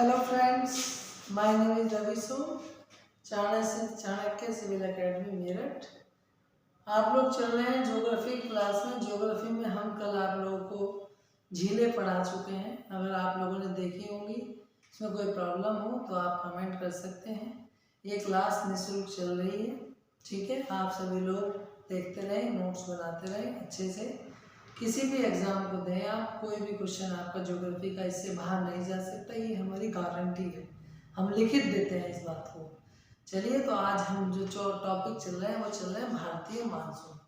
Hello friends, my name is Ravisho, Chanakya Civil Academy Meerut. आप लोग चल रहे हैं ज्योग्राफी क्लास में। ज्योग्राफी में हम कल आप लोगों को झीलें पढ़ा चुके हैं। अगर आप लोगों ने देखी होंगी, इसमें कोई प्रॉब्लम हो तो आप कमेंट कर सकते हैं। ये क्लास निःशुल्क चल रही है, ठीक है। आप सभी लोग देखते रहें, नोट्स बनाते रहें अच्छे से। किसी भी एग्ज़ाम को दें आप, कोई भी क्वेश्चन आपका ज्योग्राफी का इससे बाहर नहीं जा सकता, ये हमारी गारंटी है। हम लिखित देते हैं इस बात को। चलिए, तो आज हम जो टॉपिक चल रहे हैं वो चल रहे हैं भारतीय मानसून,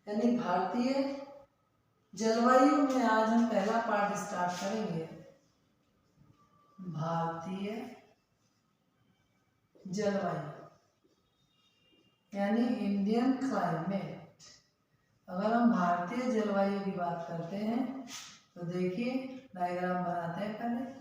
यानी भारतीय जलवायु में आज हम पहला पार्ट स्टार्ट करेंगे। भारतीय जलवायु यानी इंडियन क्लाइमेट। अगर हम भारतीय जलवायु की बात करते हैं तो देखिए, डायग्राम बनाते हैं पहले।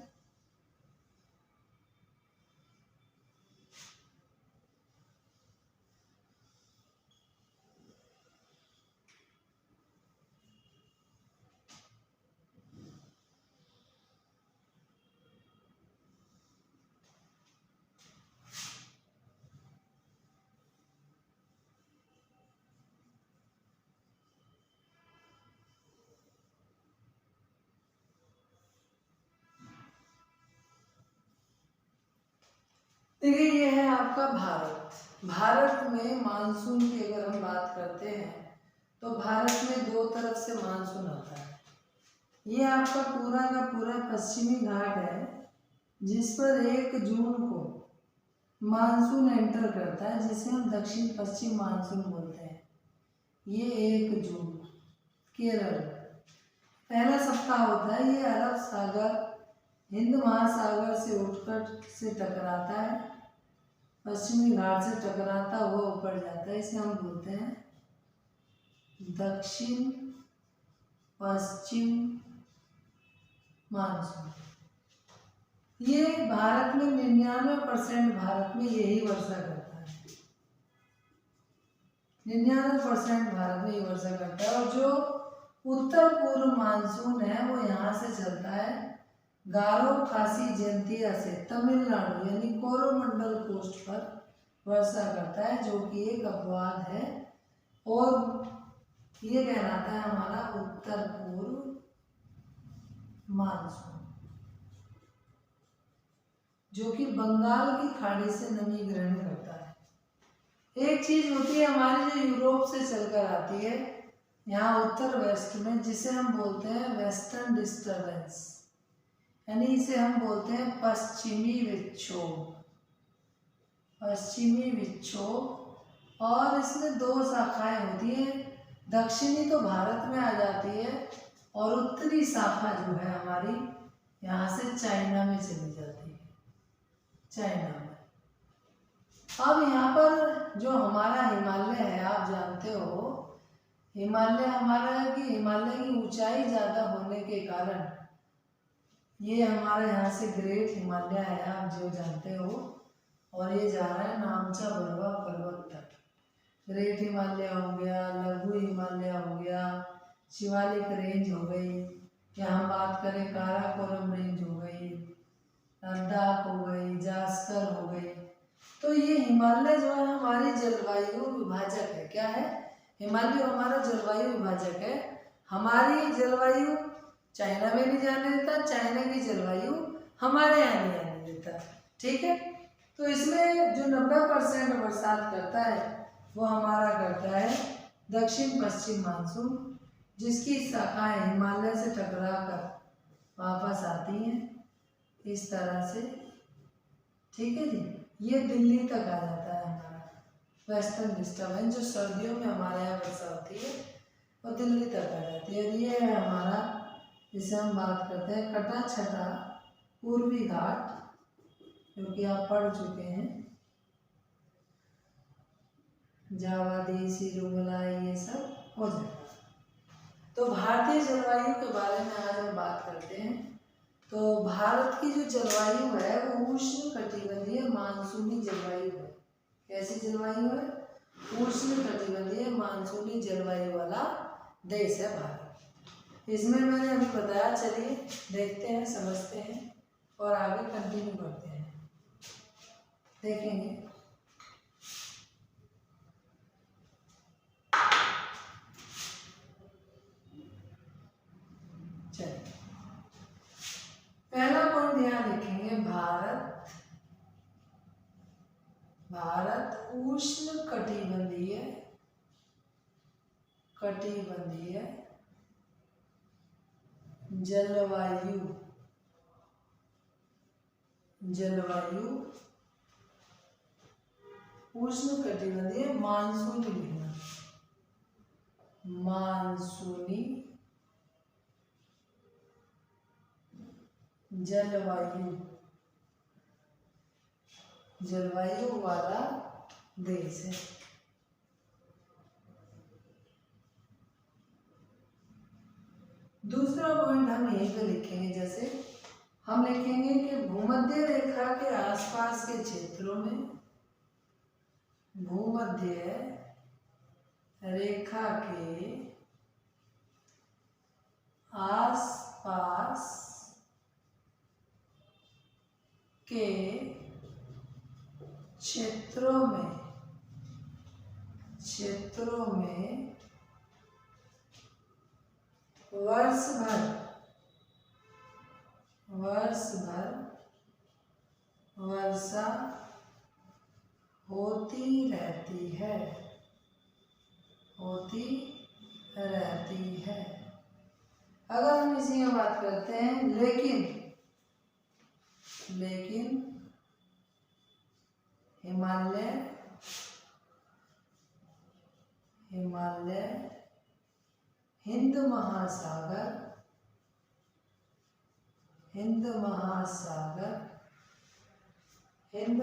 देखिए, ये है आपका भारत। भारत में मानसून की अगर हम बात करते हैं तो भारत में दो तरफ से मानसून आता है। ये आपका पूरा का पूरा पश्चिमी घाट है, जिस पर 1 जून को मानसून एंटर करता है, जिसे हम दक्षिण पश्चिम मानसून बोलते हैं। ये 1 जून केरल पहला सप्ताह होता है। ये अरब सागर, हिंद महासागर से उठकर से टकराता है, पश्चिमी घाट से टकराता हुआ ऊपर जाता है। इसे हम बोलते हैं दक्षिण पश्चिम मानसून। ये भारत में 99% भारत में यही वर्षा करता है। 99% भारत में ये वर्षा करता है। और जो उत्तर पूर्व मानसून है वो यहाँ से चलता है गारो खासी जयंतिया से तमिलनाडु यानी कोरोमंडल कोस्ट पर वर्षा करता है, जो कि एक अपवाद है। और ये कहलाता है हमारा उत्तर पूर्व मानसून, जो कि बंगाल की खाड़ी से नमी ग्रहण करता है। एक चीज होती है हमारी जो यूरोप से चलकर आती है यहाँ उत्तर वेस्ट में, जिसे हम बोलते हैं वेस्टर्न डिस्टर्बेंस, यानी इसे हम बोलते हैं पश्चिमी विक्षोभ। पश्चिमी विक्षोभ, और इसमें 2 शाखाएं होती हैं। दक्षिणी तो भारत में आ जाती है, और उत्तरी शाखा जो है हमारी यहाँ से चाइना में चली जाती है, चाइना में। अब यहाँ पर जो हमारा हिमालय है, आप जानते हो हिमालय हमारा है कि हिमालय की ऊंचाई ज़्यादा होने के कारण ये हमारे यहाँ से ग्रेट हिमालय है, आप जो जानते हो। और ये जा रहा है नामचा बरवा पर्वत तक। ग्रेट हिमालय हो गया, लघु हिमालय हो गया, शिवालिक रेंज हो गई, या हम बात करें काराकोरम रेंज हो गई, लद्दाख हो गई, जास्कर हो गई। तो ये हिमालय जो है हमारी जलवायु विभाजक है। क्या है? हिमालय हमारा जलवायु विभाजक है। हमारी जलवायु चाइना में नहीं जाने देता, चाइना की जलवायु हमारे यहाँ नहीं आने देता, ठीक है। तो इसमें जो 90% बरसात करता है वो हमारा करता है दक्षिण पश्चिम मानसून, जिसकी शाखाएं हिमालय से टकरा कर वापस आती हैं इस तरह से, ठीक है जी। ये दिल्ली तक आ जाता है हमारा वेस्टर्न डिस्टर्बेंस, जो सर्दियों में हमारे यहाँ वर्षा होती है वो दिल्ली तक आ जाती है। और ये है हमारा, जिसे हम बात करते हैं कटा छटा पूर्वी घाट, जो कि आप पढ़ चुके हैं, जावादी, सिरुमला, ये सब हो जाएगा। तो भारतीय जलवायु के बारे में आज हम बात करते हैं। तो भारत की जो जलवायु है वो उष्ण कटिबंधीय मानसूनी जलवायु है। कैसी जलवायु है? उष्ण कटिबंधीय मानसूनी जलवायु वाला देश है भारत। इसमें मैंने अभी बताया, चलिए देखते हैं, समझते हैं। और आगे कंटिन्यू करते हैं, देखेंगे। चलिए, पहला पॉइंट यहाँ लिखेंगे, भारत उष्ण कटिबंधीय जलवायु उष्ण कटिबंधीय मानसूनी लिखना, मानसूनी जलवायु वाला देश है। दूसरा पॉइंट हम यहीं पे लिखेंगे, जैसे हम लिखेंगे कि भूमध्य रेखा के आसपास के क्षेत्रों में, भूमध्य रेखा के आसपास के क्षेत्रों में वर्ष भर वर्षा होती रहती है। अगर हम इसी में बात करते हैं, लेकिन हिमालय हिंद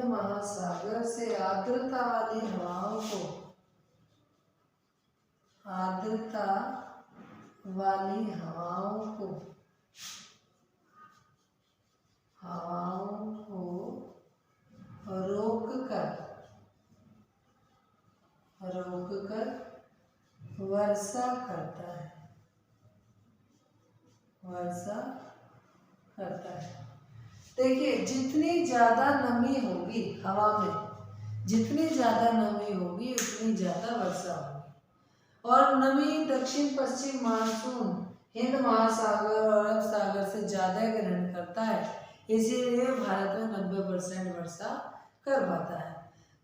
महासागर से आर्द्रता वाली हवाओं को रोक कर वर्षा करता है। देखिए, जितनी ज्यादा नमी होगी हवा में, जितनी ज्यादा नमी होगी उतनी ज्यादा वर्षा होगी। और नमी दक्षिण पश्चिम मानसून हिंद महासागर और अरब सागर से ज्यादा ग्रहण करता है, इसीलिए भारत में 90% वर्षा कर पाता है।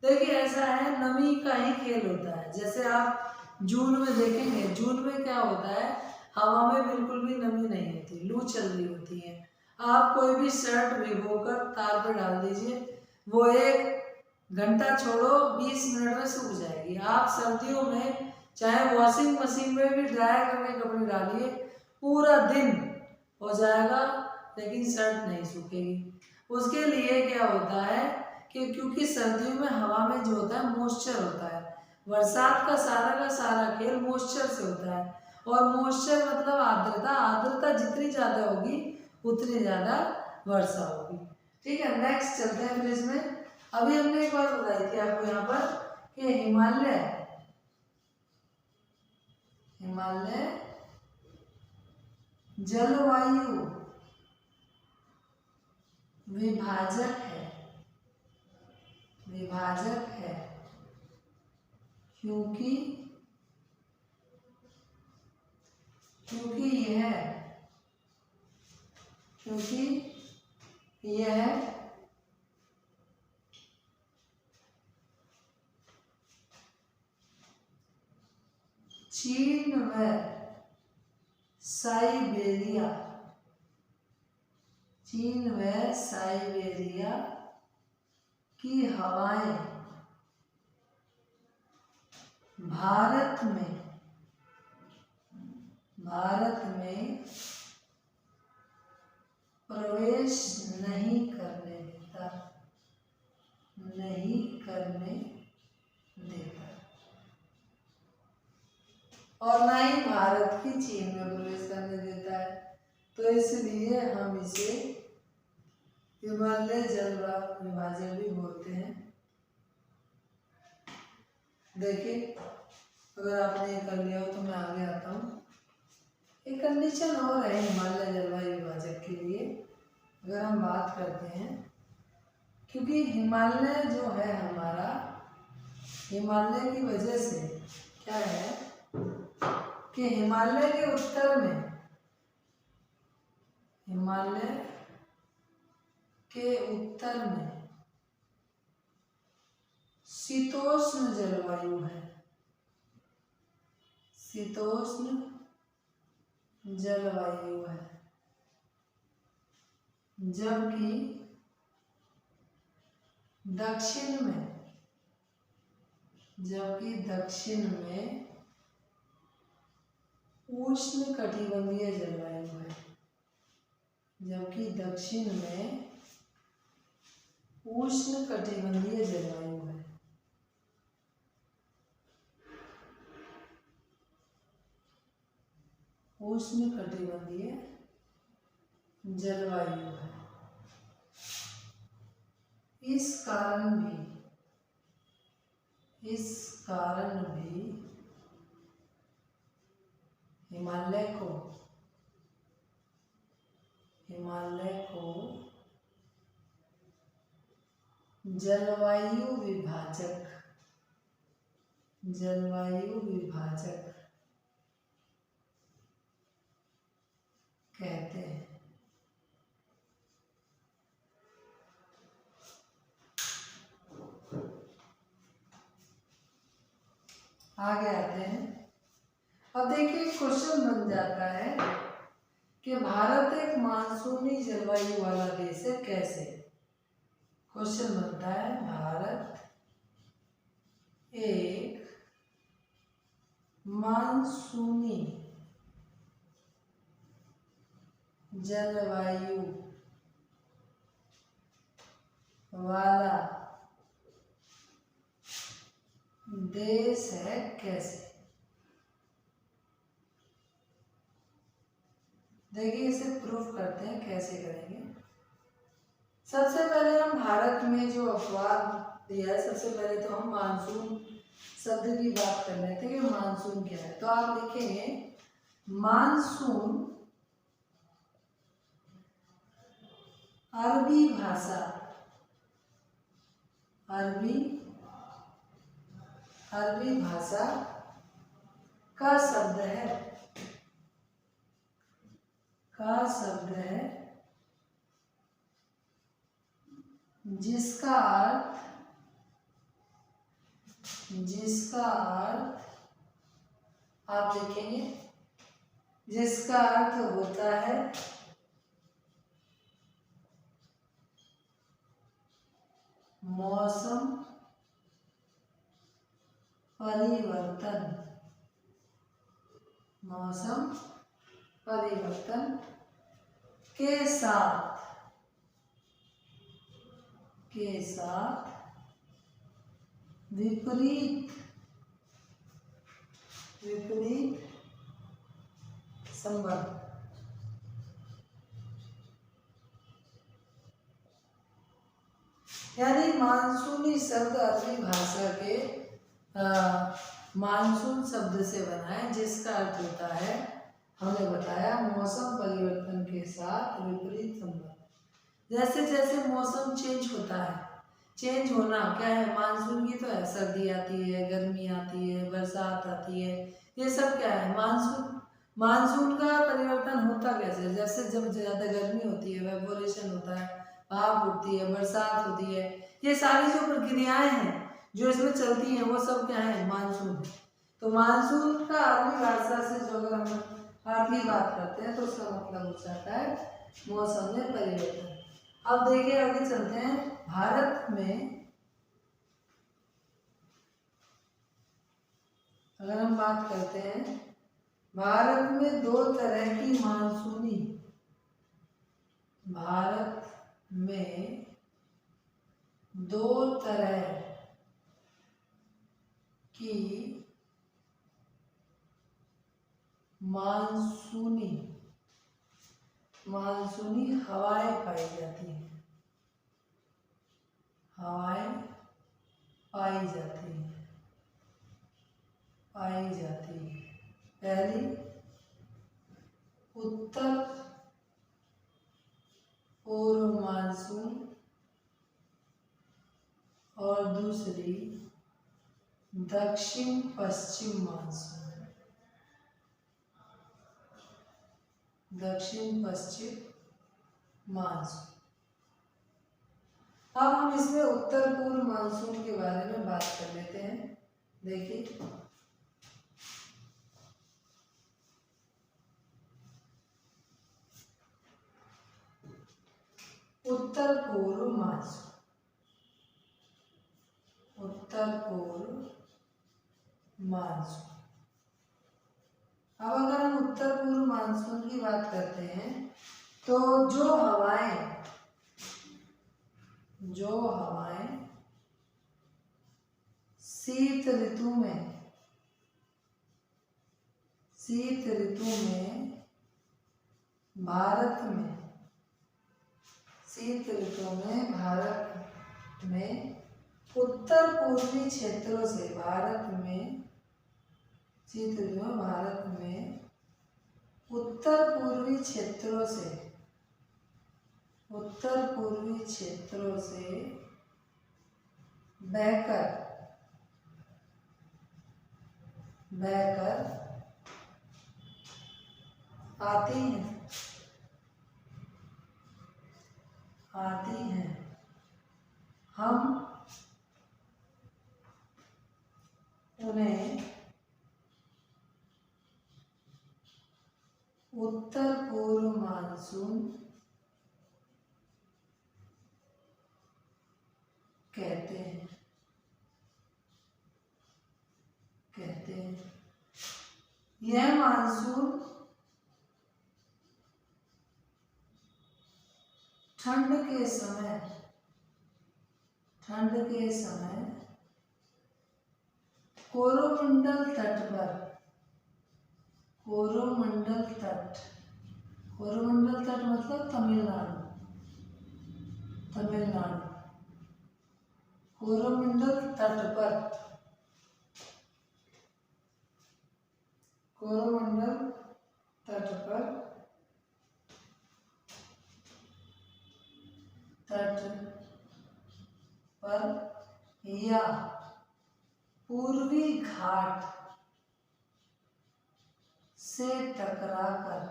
देखिए, ऐसा है, नमी का ही खेल होता है। जैसे आप जून में देखेंगे, जून में क्या होता है, हवा में बिल्कुल भी नमी नहीं होती, लू चल रही होती है। आप कोई भी शर्ट भिगोकर तार पर डाल दीजिए, वो 1 घंटा छोड़ो 20 मिनट में सूख जाएगी। आप सर्दियों में चाहे वॉशिंग मशीन में भी ड्राई करके कपड़े डालिए, पूरा दिन हो जाएगा, लेकिन शर्ट नहीं सूखेगी। उसके लिए क्या होता है कि क्योंकि सर्दियों में हवा में जो होता है मॉइस्चर होता है, बरसात का सारा खेल मॉइस्चर से होता है। और मॉइस्चर मतलब आर्द्रता जितनी ज्यादा होगी उतनी ज्यादा वर्षा होगी। ठीक है, नेक्स्ट चलते हैं फिर इसमें। अभी हमने एक बात बताई थी आपको यहाँ पर कि हिमालय जलवायु विभाजक है क्योंकि यह चीन व साइबेरिया की हवाएं भारत में प्रवेश नहीं करने देता और ना ही भारत की चीन में प्रवेश करने देता है। तो इसलिए हम इसे हिमालय जलवायु विभाजक भी बोलते हैं। देखिए, अगर आपने ये कर लिया हो तो मैं आगे आता हूँ। एक कंडीशन और है हिमालय जलवायु विभाजक के लिए, अगर हम बात करते हैं, क्योंकि हिमालय जो है हमारा, हिमालय की वजह से क्या है कि हिमालय के उत्तर में, हिमालय के उत्तर में शीतोष्ण जलवायु है, शीतोष्ण जलवायु है, जबकि दक्षिण में उष्ण कटिबंधीय जलवायु है, जबकि दक्षिण में उष्ण कटिबंधीय जलवायु है। उष्ण कटिबंधीय जलवायु है। इस कारण भी हिमालय को जलवायु विभाजक कहते हैं। आगे आते हैं। अब देखिए क्वेश्चन बन जाता है कि भारत एक मानसूनी जलवायु वाला देश है, कैसे? क्वेश्चन बनता है, भारत एक मानसूनी जलवायु वाला देश है, कैसे? देखिए इसे प्रूफ करते हैं, कैसे करेंगे। सबसे पहले हम भारत में जो अपवाद दिया है, सबसे पहले तो हम मानसून शब्द की बात कर रहे थे कि मानसून क्या है। तो आप लिखेंगे मानसून अरबी भाषा का शब्द है, जिसका अर्थ आप लिखेंगे, जिसका अर्थ होता है मौसम परिवर्तन के साथ विपरीत संबंध। यानी मानसूनी शब्द अरबी भाषा के मानसून शब्द से बना है, जिसका अर्थ होता है, हमने बताया, मौसम परिवर्तन के साथ विपरीत संबंध। जैसे जैसे मौसम चेंज होता है, चेंज होना क्या है, मानसून की तो है, सर्दी आती है, गर्मी आती है, बरसात आती है, ये सब क्या है, मानसून का परिवर्तन होता कैसे? जैसे जब ज़्यादा गर्मी होती है, वेपोरेशन होता है, भाप उठती है, बरसात होती है, ये सारी जो प्रक्रियाएं हैं जो इसमें चलती हैं, वो सब क्या है, मानसून है। तो मानसून का अरबी भाषा से जो अगर हम अर्थ की बात करते हैं तो उसका मतलब हो जाता है मौसम में परिवर्तन। अब देखिए आगे चलते हैं। भारत में अगर हम बात करते हैं, भारत में दो तरह की मानसूनी हवाएं पाई जाती हैं, पहली उत्तर पूर्व और दूसरी दक्षिण पश्चिम मानसून। दक्षिण पश्चिम मानसून। अब हम इसमें उत्तर पूर्व मानसून के बारे में बात कर लेते हैं। देखिए, उत्तर पूर्व मानसून। उत्तर पूर्व मानसून। अब अगर हम उत्तर पूर्व मानसून की बात करते हैं तो जो हवाएं शीत ऋतु में भारत में उत्तर पूर्वी क्षेत्रों से उत्तर पूर्वी क्षेत्रों से बहकर आती हैं। हम उन्हें उत्तर पूर्व मानसून कहते हैं। यह मानसून ठंड के समय कोरोमंडल तट मतलब तमिलनाडु। कोरोमंडल तट पर या पूर्वी घाट से टकराकर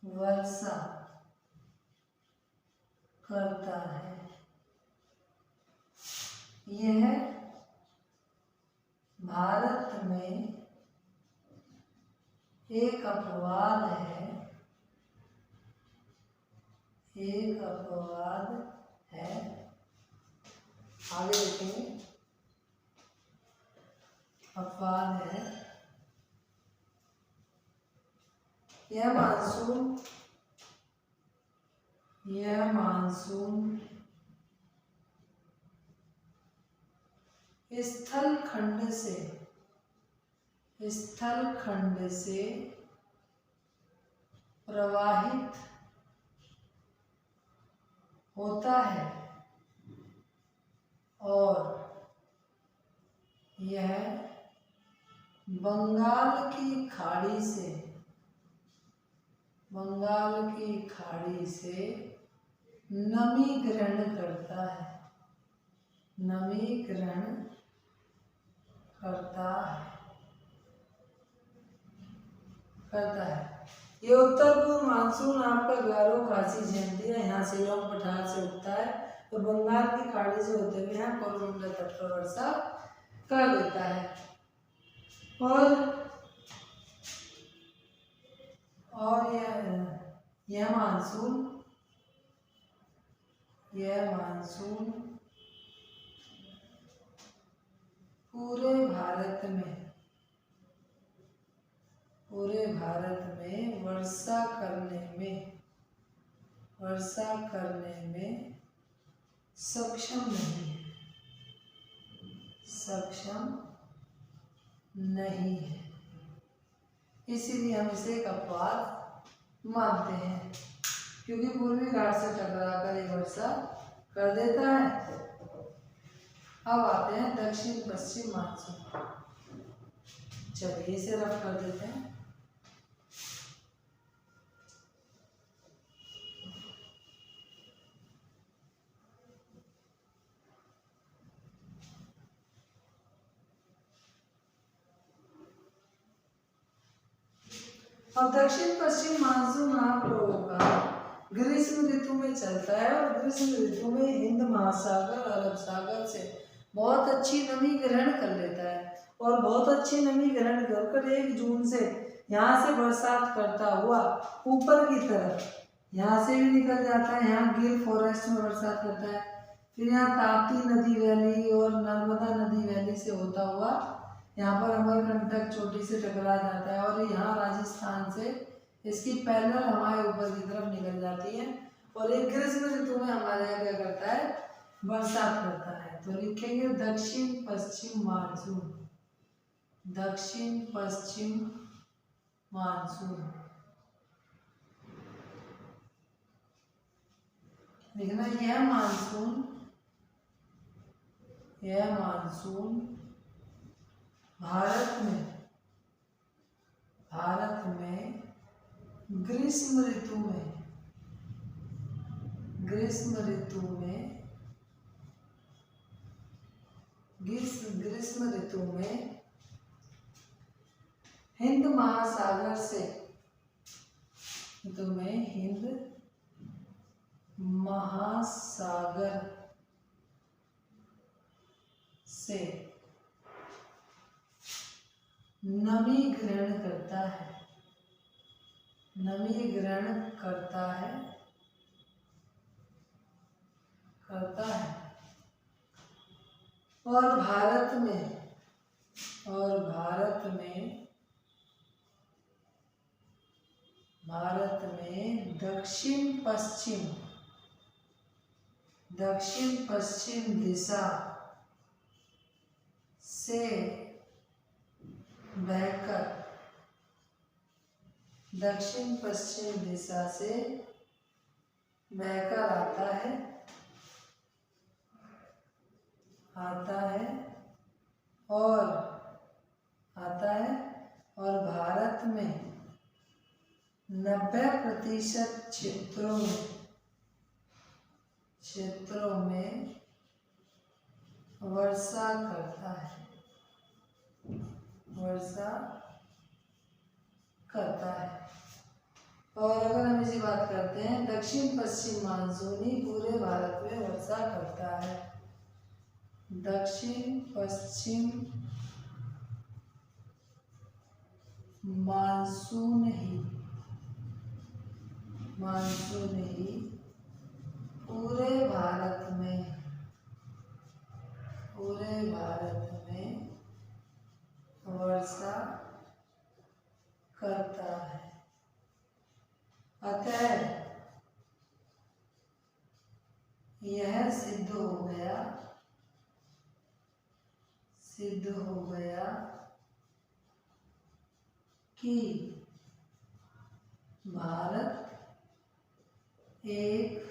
वर्षा करता है। यह भारत में एक अपवाद है। आगे देखेंगे, अपवाद है। यह मानसून स्थल खंड से प्रवाहित होता है और यह बंगाल की खाड़ी से नमी ग्रहण करता है। ये उत्तर पूर्व मानसून आपका गारो खासी झेलती है, यहाँ शिलोंग पठार से उठता है तो बंगाल की खाड़ी से होते हुए यहाँ कोरोमंडल तट पर वर्षा कर देता है। और यह मानसून पूरे भारत में वर्षा करने में सक्षम नहीं है। इसीलिए हम इसे एक अपवाद मानते हैं, क्योंकि पूर्वी घाट से टकराकर ये वर्षा कर देता है। अब आते हैं दक्षिण पश्चिम मानसून। चलिए इसे रफ कर देते हैं। अब दक्षिण पश्चिम मानसून आप लोगों का ग्रीष्म ऋतु में चलता है और ग्रीष्म ऋतु में हिंद महासागर अरब सागर से बहुत अच्छी नमी ग्रहण कर लेता है और बहुत अच्छी नमी ग्रहण कर 1 जून से यहाँ से बरसात करता हुआ ऊपर की तरफ यहाँ से भी निकल जाता है, यहाँ गिर फॉरेस्ट में बरसात करता है, फिर यहाँ ताप्ती नदी वैली और नर्मदा नदी वैली से होता हुआ यहाँ पर अमरकंटक चोटी से टकरा जाता है और यहाँ राजस्थान से इसकी पैरेलल हवाएं ऊपर की तरफ निकल जाती हैं और एक ग्रीष्म ऋतु में हमारे यहाँ क्या करता है, बरसात करता है। तो लिखेंगे दक्षिण पश्चिम मानसून, दक्षिण पश्चिम मानसून लिखना। यह मानसून भारत में ग्रीष्म ऋतु में हिंद महासागर से नमी ग्रहण करता है और भारत में दक्षिण पश्चिम दिशा से बहकर आता है और भारत में 90% क्षेत्रों में वर्षा करता है। और अगर हम इसी बात करते हैं, दक्षिण पश्चिम मानसून ही पूरे भारत में वर्षा करता है। दक्षिण पश्चिम मानसून ही पूरे भारत में वर्षा करता है। अतः यह सिद्ध हो गया कि भारत एक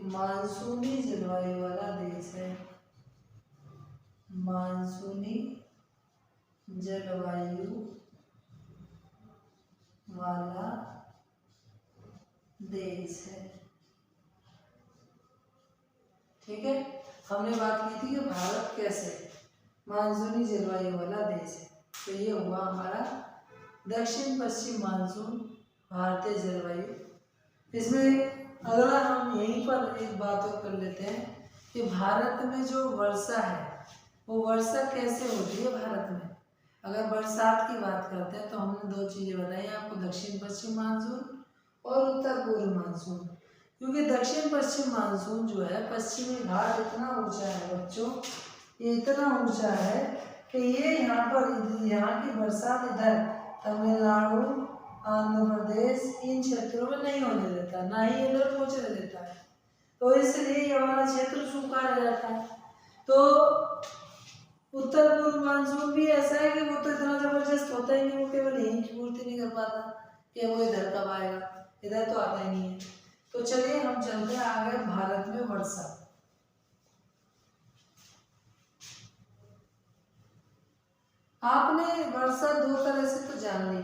मानसूनी जलवायु वाला देश है। मानसूनी जलवायु वाला देश है। ठीक है, हमने बात की थी कि भारत कैसे मानसूनी जलवायु वाला देश है। तो ये हुआ हमारा दक्षिण पश्चिम मानसून भारतीय जलवायु। इसमें अगला हम यहीं पर एक बात और कर लेते हैं कि भारत में जो वर्षा है वो वर्षा कैसे होती है भारत में। अगर बरसात की बात करते हैं तो हमने 2 चीज़ें बताई आपको, दक्षिण पश्चिम मानसून और उत्तर पूर्व मानसून। क्योंकि दक्षिण पश्चिम मानसून जो है, पश्चिमी घाट इतना ऊंचा है बच्चों, ये इतना ऊंचा है कि ये यहाँ की बरसात इधर तमिलनाडु, आंध्र प्रदेश इन क्षेत्रों में नहीं होने देता, ना ही इधर पहुँचने देता है। तो इसलिए ये हमारा क्षेत्र सूखा रह जाता है। तो उत्तर पूर्व मानसून भी ऐसा है कि वो तो इतना जबरदस्त होता ही नहीं, वो केवल यहीं की पूर्ति नहीं कर पाता कि वो इधर कब आएगा, इधर तो आता ही नहीं है। तो चलिए हम चलते हैं आगे भारत में वर्षा। आपने वर्षा 2 तरह से तो जान ली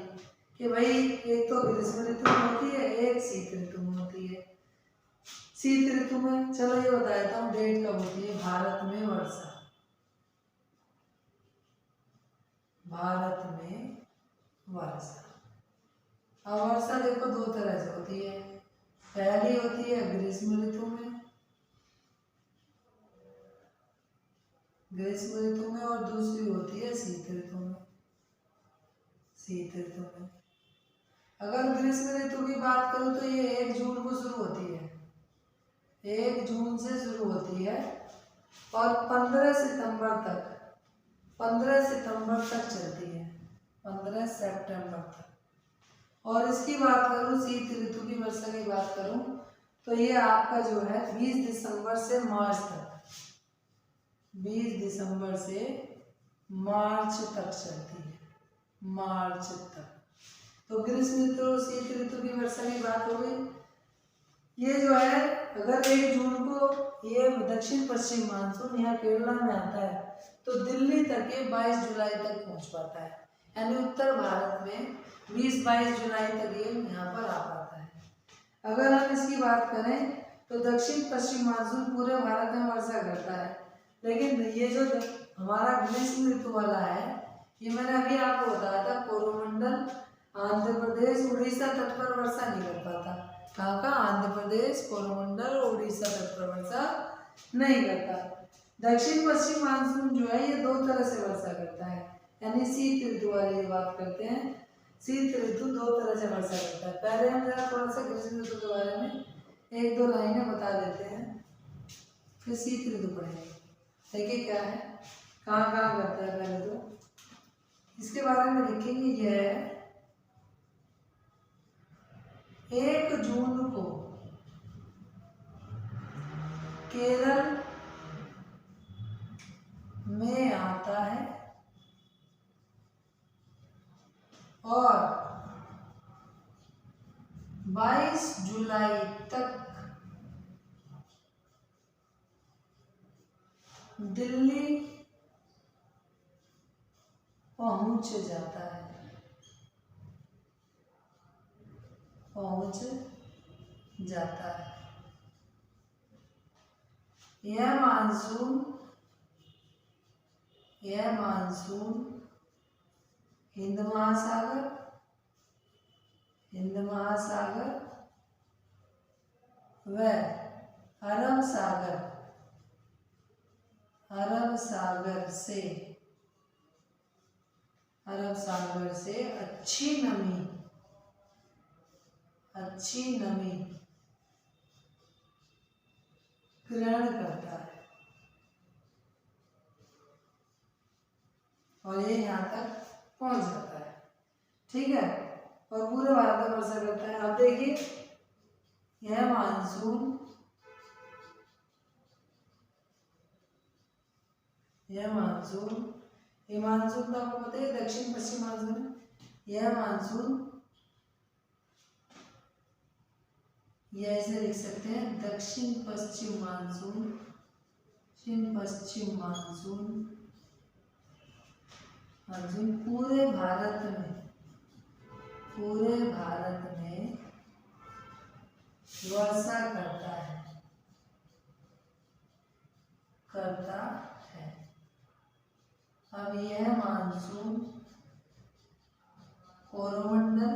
कि भाई एक तो ग्रीष्म ऋतु में होती है, एक शीत ऋतु में होती है। शीत ऋतु में चलो ये बता देता हूँ डेट कब होती है भारत में वर्षा। भारत में वर्षा। अब वर्षा देखो दो तरह से होती है, पहली होती है ग्रीष्म ऋतु में, ग्रीष्म ऋतु में, और दूसरी होती है शीत ऋतु में, शीत ऋतु में। अगर ग्रीष्म ऋतु की बात करूं तो ये 1 जून को शुरू होती है, 1 जून से शुरू होती है और 15 सितंबर तक, 15 सितंबर तक चलती है, 15 सितंबर तक। और इसकी बात करूं शीत ऋतु की वर्षा की बात करूं तो ये आपका जो है 20 दिसंबर से मार्च तक, 20 दिसंबर से मार्च तक चलती है, मार्च तक। तो ग्रीष्म ऋतु और शीत ऋतु की वर्षा की बात हो गई। ये जो है अगर 1 जून को ये दक्षिण पश्चिम मानसून यहाँ केरला में आता है तो दिल्ली तक ये 22 जुलाई तक पहुंच पाता है, यानी उत्तर भारत में 20-22 जुलाई तक ये यहाँ पर आ पाता है। अगर हम इसकी बात करें तो दक्षिण पश्चिम मानसून पूरे भारत में वर्षा करता है, लेकिन ये जो हमारा ग्रीष्म ऋतु वाला है ये मैंने अभी आपको बताया था, कोरोमंडल आंध्र प्रदेश उड़ीसा तट पर वर्षा नहीं कर पाता। कहाँ का? आंध्र प्रदेश, कोरोमंडल और उड़ीसा तट पर वर्षा नहीं करता। दक्षिण पश्चिम मानसून जो है ये 2 तरह से वर्षा करता है, यानी शीत ऋतु वाली बात करते हैं। शीत ऋतु 2 तरह से वर्षा करता है। पहले हम जरा थोड़ा सा ग्रीष्म ऋतु के बारे में 1-2 लाइनें बता देते हैं, फिर शीत ऋतु पढ़ेंगे। देखिए क्या है, कहाँ कहाँ करता है। पहले तो इसके बारे में लिखेंगे, यह है 1 जून को केरल में आता है और 22 जुलाई तक दिल्ली पहुंच जाता है, पहुंच जाता है। यह मानसून हिंद महासागर व अरब सागर से अच्छी नमी ग्रहण करता है और ये यहाँ तक पहुंच जाता है। ठीक है, और पूरे भारत में वर्षा करता है। अब देखिए यह मानसून तो आपको पता है दक्षिण पश्चिम मानसून। यह मानसून यह ऐसे लिख सकते हैं, दक्षिण पश्चिम मानसून पूरे भारत में वर्षा करता है। अब यह मानसून कोरोमंडल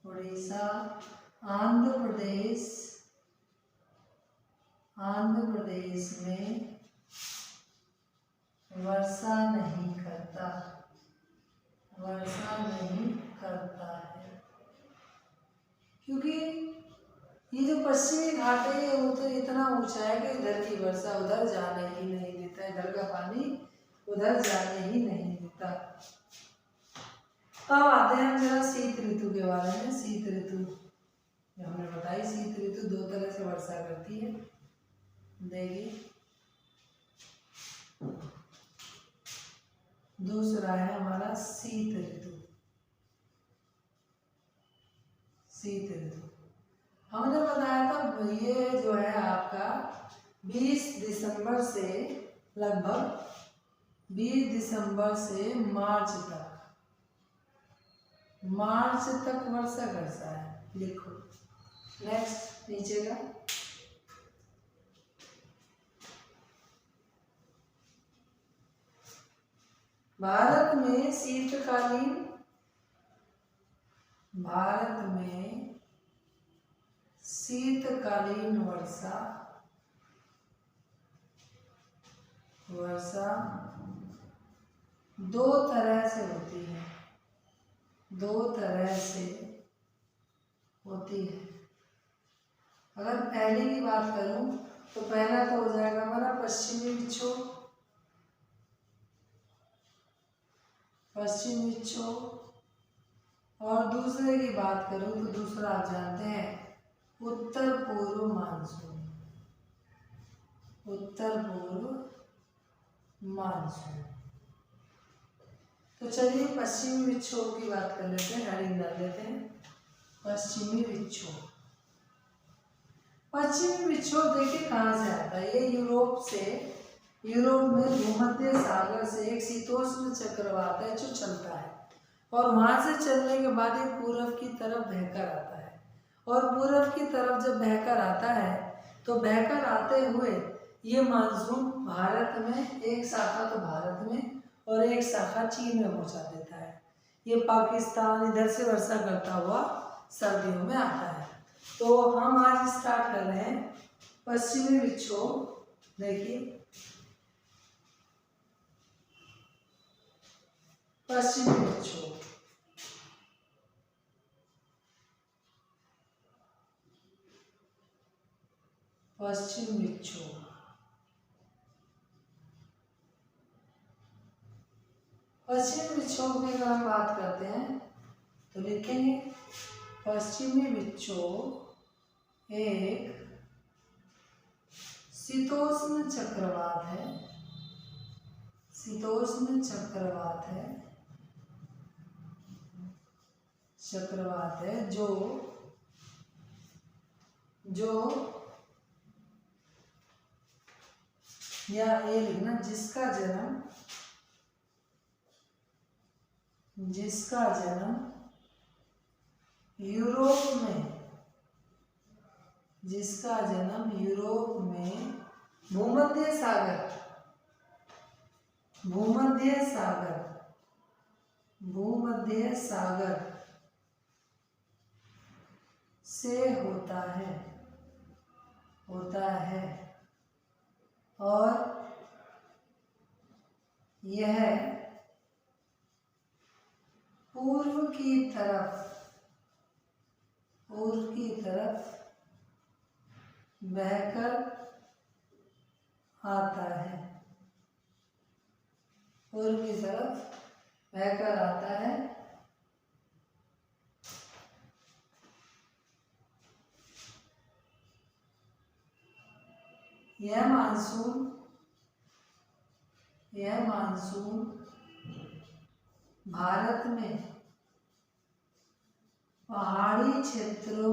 उड़ीसा आंध्र प्रदेश में वर्षा नहीं करता है, क्योंकि ये जो पश्चिमी घाट है वो तो इतना ऊंचा है कि इधर की वर्षा उधर जाने ही नहीं देता, इधर का पानी उधर जाने ही नहीं देता। अब आते हैं हम जरा शीत ऋतु के बारे में। शीत ऋतु जो हमने बताई, शीत ऋतु 2 तरह से वर्षा करती है। देखिए दूसरा है हमारा शीत ऋतु। हमने बताया था ये जो है आपका 20 दिसंबर से लगभग 20 दिसंबर से मार्च तक वर्षा करता है। लिखो। नेक्स्ट नीचे का, भारत में शीतकालीन वर्षा दो तरह से होती है। अगर पहले की बात करूं तो पहला तो हो जाएगा हमारा पश्चिमी विक्षोभ, और दूसरे की बात करूं तो दूसरा आप जानते हैं उत्तर पूर्व मानसून। तो चलिए पश्चिमी विक्षोभ की बात कर लेते हैं, हेडिंग डाल देते हैं पश्चिमी विक्षोभ देखिए कहाँ से आता है। ये यूरोप में भूमध्य सागर से एक शीतोष्ण चक्रवात है जो चलता है, और वहां से चलने के बाद ये पूर्व की तरफ बहकर आता है, और पूर्व की तरफ जब बहकर आता है तो बहकर आते हुए ये मानसून भारत में एक शाखा तो भारत में और एक शाखा चीन में पहुंचा देता है। ये पाकिस्तान इधर से वर्षा करता हुआ सर्दियों में आता है। तो हम आज स्टार्ट कर रहे हैं पश्चिमी विक्षोभ। देखिए पश्चिमी विक्षोभ, पश्चिम विक्षोभ की अगर हम बात करते हैं तो लिखेंगे पश्चिमी विक्षोभ एक शीतोष्ण चक्रवात है जो या ये लिखना जिसका जन्म यूरोप में भूमध्य सागर से होता है और यह पूर्व की तरफ बहकर आता है। यह मानसून भारत में पहाड़ी क्षेत्रों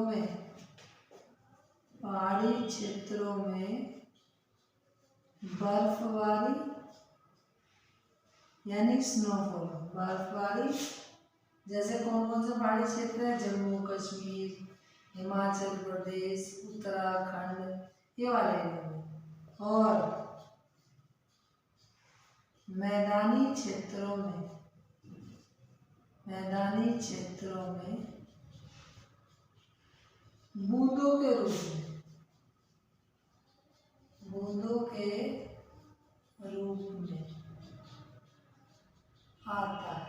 में बर्फबारी यानी बर्फबारी, जैसे कौन कौन से पहाड़ी क्षेत्र है, जम्मू कश्मीर, हिमाचल प्रदेश, उत्तराखंड, ये वाले एरिया में, और मैदानी क्षेत्रों में बूंदों के रूप में आता है।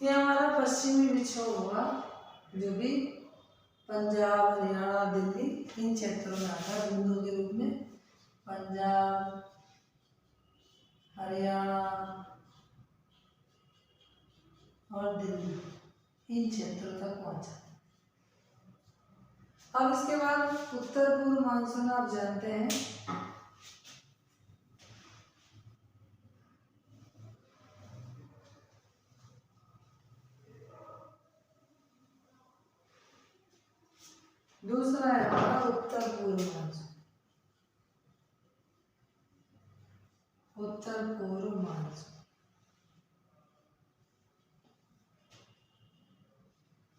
ये हमारा पश्चिमी विक्षोभ होगा जो भी पंजाब, हरियाणा, दिल्ली इन क्षेत्रों में आता है बूंदों के रूप में। पंजाब, हरियाणा और दिल्ली इन क्षेत्रों तक पहुंचा। अब इसके बाद उत्तर पूर्व मानसून आप जानते हैं, दूसरा है हमारा उत्तर पूर्व मानसून।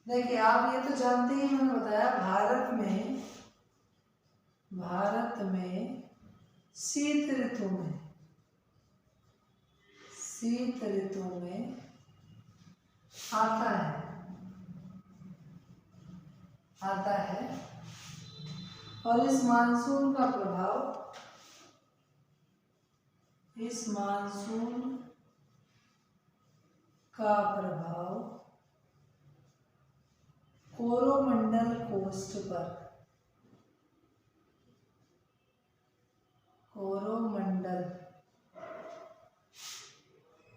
देखिए आप ये तो जानते ही, मैंने बताया भारत में शीत ऋतु में आता है और इस मानसून का प्रभाव कोरोमंडल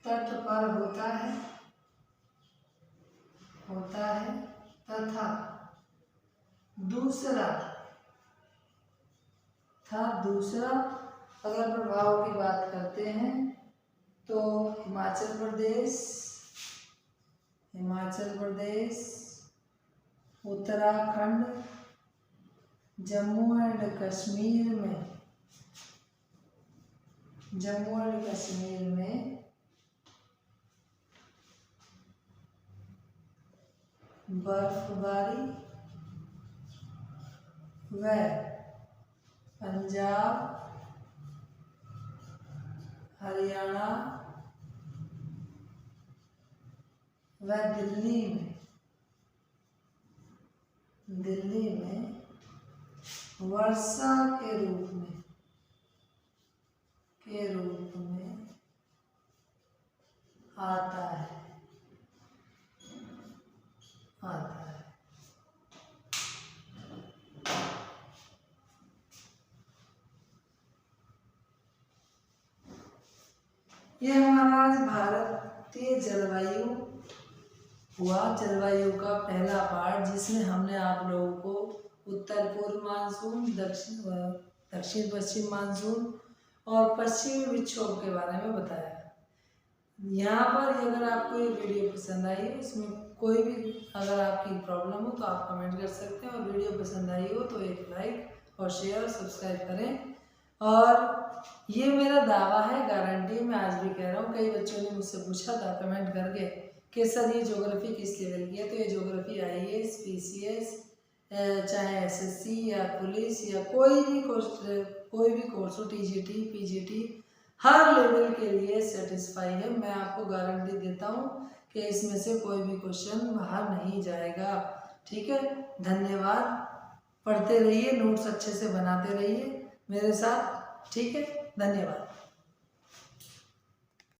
तट पर होता है तथा दूसरा अगर प्रभाव की बात करते हैं तो हिमाचल प्रदेश, उत्तराखंड, जम्मू एंड कश्मीर में बर्फबारी व पंजाब, हरियाणा व दिल्ली में वर्षा के रूप में आता है। ये हमारा आज भारतीय जलवायु का पहला पार्ट, जिसमें हमने आप लोगों को उत्तर पूर्व मानसून, दक्षिण पश्चिम मानसून और पश्चिमी विक्षोभ के बारे में बताया। यहाँ पर अगर आपको ये वीडियो पसंद आई, इसमें कोई भी अगर आपकी प्रॉब्लम हो तो आप कमेंट कर सकते हैं, और वीडियो पसंद आई हो तो एक लाइक और शेयर और सब्सक्राइब करें। और ये मेरा दावा है, गारंटी मैं आज भी कह रहा हूँ। कई बच्चों ने मुझसे पूछा था कमेंट करके कि सर ये ज्योग्राफी किस लेवल की है, तो ये ज्योग्राफी IAS, PCS, चाहे SSC या पुलिस या कोई भी कोर्स हो, TGT, PGT, हर लेवल के लिए सेटिस्फाई है। मैं आपको गारंटी देता हूँ कि इसमें से कोई भी क्वेश्चन बाहर नहीं जाएगा। ठीक है, धन्यवाद। पढ़ते रहिए, नोट्स अच्छे से बनाते रहिए मेरे साथ। ठीक है, धन्यवाद।